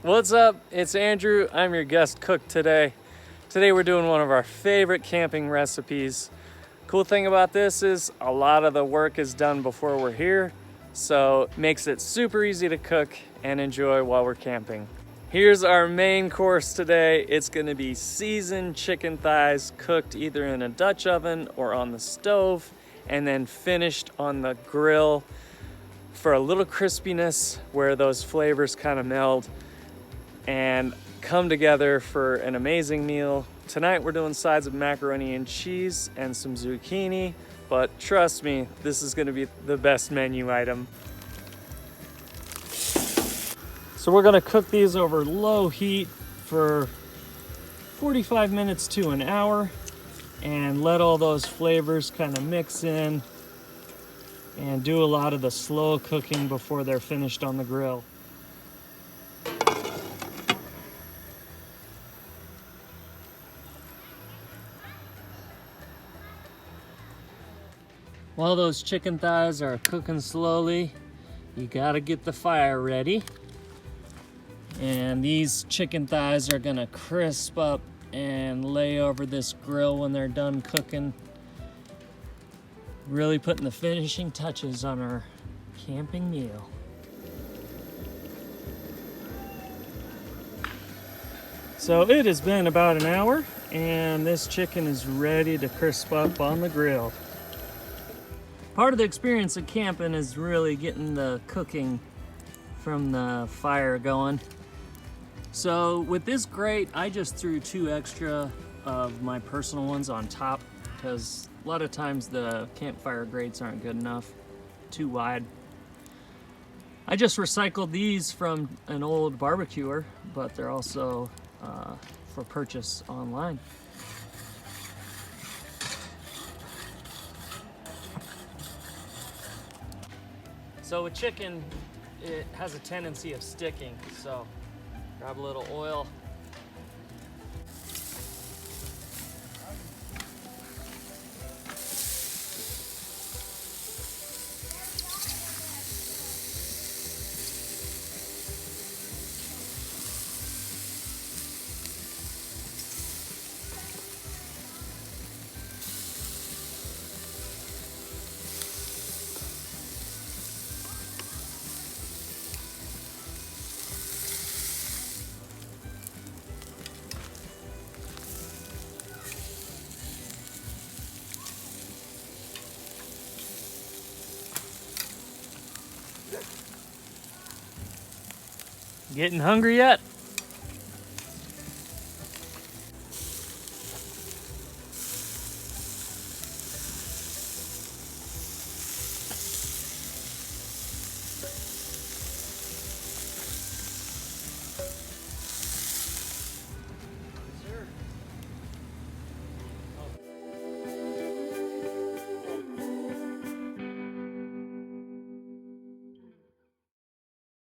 What's up? It's Andrew. I'm your guest cook today. Today we're doing one of our favorite camping recipes. Cool thing about this is a lot of the work is done before we're here, so it makes it super easy to cook and enjoy while we're camping. Here's our main course today. It's gonna be seasoned chicken thighs cooked either in a Dutch oven or on the stove and then finished on the grill for a little crispiness where those flavors kind of meld and come together for an amazing meal. Tonight we're doing sides of macaroni and cheese and some zucchini, but trust me, this is gonna be the best menu item. So we're gonna cook these over low heat for 45 minutes to an hour and let all those flavors kind of mix in and do a lot of the slow cooking before they're finished on the grill. While those chicken thighs are cooking slowly, you gotta get the fire ready. And these chicken thighs are gonna crisp up and lay over this grill when they're done cooking. Really putting the finishing touches on our camping meal. So it has been about an hour and this chicken is ready to crisp up on the grill. Part of the experience of camping is really getting the cooking from the fire going. So with this grate, I just threw 2 extra of my personal ones on top because a lot of times the campfire grates aren't good enough, too wide. I just recycled these from an old barbecuer, but they're also for purchase online. So with chicken, it has a tendency of sticking, so grab a little oil. Getting hungry yet?